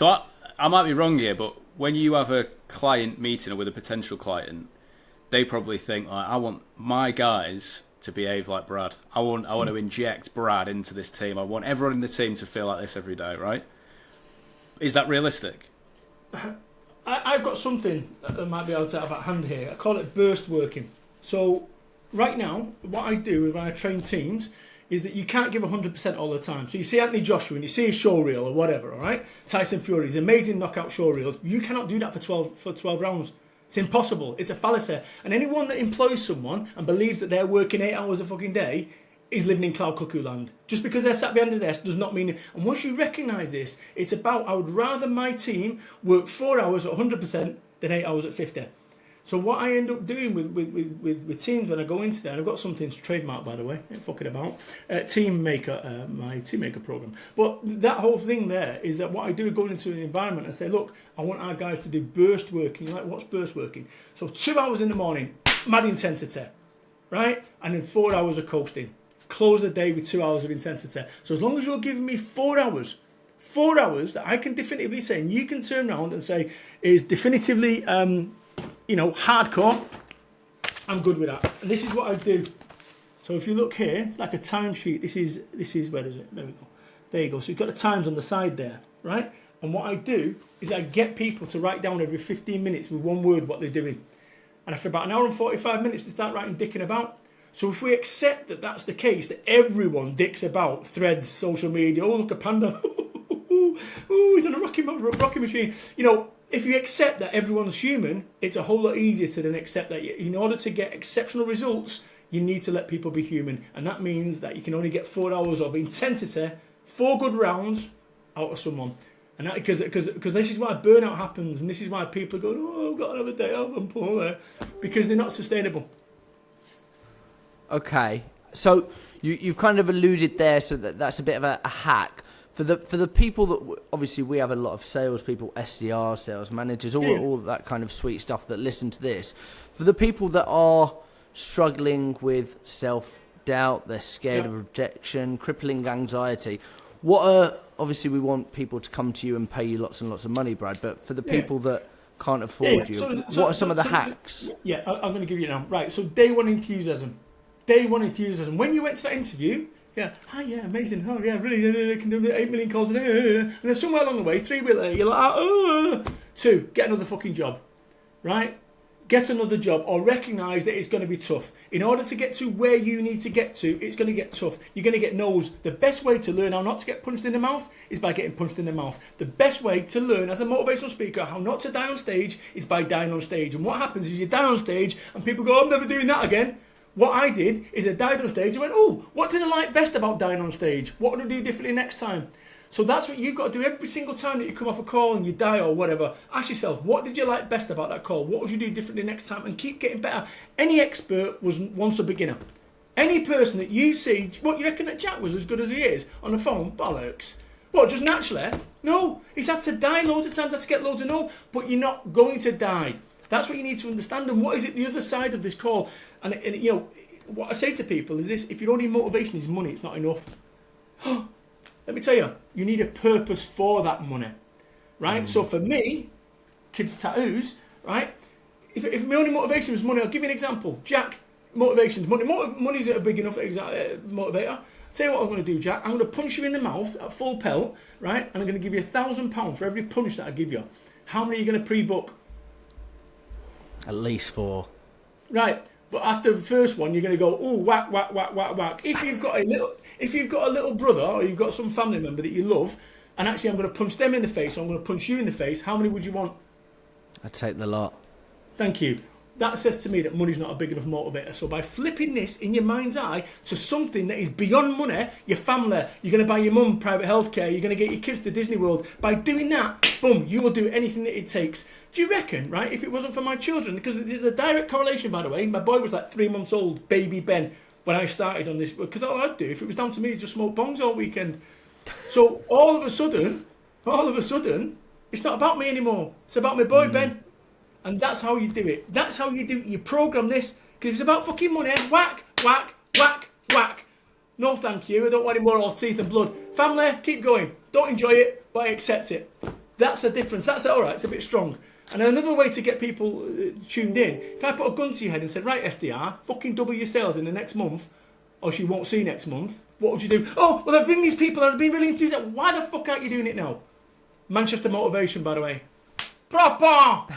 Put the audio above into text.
So I might be wrong here, but when you have a client meeting or with a potential client, they probably think, like, I want my guys to behave like Brad. I want to inject Brad into this team. I want everyone in the team to feel like this every day, right? Is that realistic? I've got something that I might be able to have at hand here. I call it burst working. So right now, what I do when I train teams is that you can't give 100% all the time. So you see Anthony Joshua and you see his show reel or whatever, all right? Tyson Fury's amazing knockout show reels. You cannot do that for 12 rounds. It's impossible. It's a fallacy. And anyone that employs someone and believes that they're working 8 hours a fucking day is living in cloud cuckoo land. Just because they're sat behind a desk does not mean... And once you recognise this, it's about, I would rather my team work 4 hours at 100% than 8 hours at 50. So what I end up doing with teams when I go into there, and I've got something to trademark, by the way, ain't fucking about, Team Maker, my Team Maker program. But that whole thing there is that what I do is go into an environment and say, look, I want our guys to do burst working. You're like, what's burst working? So 2 hours in the morning, mad intensity, right? And then 4 hours of coasting. Close the day with 2 hours of intensity. So as long as you're giving me 4 hours that I can definitively say, and you can turn around and say, is definitively... hardcore, I'm good with that. And this is what I do. So if you look here, it's like a timesheet. This is where is it? There we go. There you go. So you've got the times on the side there, right? And what I do is I get people to write down every 15 minutes with one word what they're doing. And after about an hour and 45 minutes, they start writing dicking about. So if we accept that that's the case, that everyone dicks about, threads, social media, oh, look, a panda. Oh, he's on a rocket machine. If you accept that everyone's human, it's a whole lot easier to then accept that in order to get exceptional results, you need to let people be human. And that means that you can only get 4 hours of intensity, 4 good rounds out of someone. And that because this is why burnout happens, and this is why people are going, oh, I've got another day off, I'm poor, because they're not sustainable. Okay, so you've kind of alluded there, so that's a bit of a hack. For the people that, obviously we have a lot of salespeople, SDR, sales managers, all that kind of sweet stuff that listen to this. For the people that are struggling with self-doubt, they're scared of rejection, crippling anxiety, obviously we want people to come to you and pay you lots and lots of money, Brad, but for the people that can't afford you, what are some of the hacks? Yeah, I'm going to give you now. Right, so day one enthusiasm. When you went to that interview... Yeah, amazing. Oh, yeah, really, can do 8 million calls a day. And then somewhere along the way, 3 weeks later, you're like, 2, get another fucking job, right? Get another job or recognise that it's going to be tough. In order to get to where you need to get to, it's going to get tough. You're going to get no's. The best way to learn how not to get punched in the mouth is by getting punched in the mouth. The best way to learn as a motivational speaker how not to die on stage is by dying on stage. And what happens is you die on stage and people go, I'm never doing that again. What I did is I died on stage and went, oh, what did I like best about dying on stage? What would I do differently next time? So that's what you've got to do every single time that you come off a call and you die or whatever. Ask yourself, what did you like best about that call? What would you do differently next time? And keep getting better. Any expert was once a beginner. Any person that you see, what, you reckon that Jack was as good as he is on the phone? Bollocks. What, just naturally? No. He's had to die loads of times, had to get loads of no, but you're not going to die. That's what you need to understand. And what is it the other side of this call? And what I say to people is this: if your only motivation is money, it's not enough. Let me tell you, you need a purpose for that money, right? So for me, kids' tattoos, right? If my only motivation was money, I'll give you an example. Jack, motivation's money. Money's a big enough motivator. I'll tell you what I'm going to do, Jack. I'm going to punch you in the mouth at full pelt, right? And I'm going to give you £1,000 for every punch that I give you. How many are you going to pre-book? At least 4. Right, but after the first one, you're going to go, oh, whack, whack, whack, whack, whack. If you've got a little brother or you've got some family member that you love, and actually I'm going to punch them in the face or I'm going to punch you in the face, how many would you want? I'd take the lot. Thank you. That says to me that money's not a big enough motivator. So by flipping this in your mind's eye to something that is beyond money, your family, you're going to buy your mum private healthcare, you're going to get your kids to Disney World. By doing that, boom, you will do anything that it takes. Do you reckon, right, if it wasn't for my children, because there's a direct correlation, by the way, my boy was like 3 months old, baby Ben, when I started on this, because all I'd do, if it was down to me, just smoke bongs all weekend. So all of a sudden, it's not about me anymore. It's about my boy Ben. And that's how you do it. That's how you do it. You program this. Because it's about fucking money. Whack, whack, whack, whack. No thank you. I don't want any more all teeth and blood. Family, keep going. Don't enjoy it, but I accept it. That's a difference. That's all right. It's a bit strong. And another way to get people tuned in, if I put a gun to your head and said, right, SDR, fucking double your sales in the next month, or you won't see next month, what would you do? Oh, well, I bring these people and I've been really enthusiastic. Why the fuck aren't you doing it now? Manchester motivation, by the way. Proper!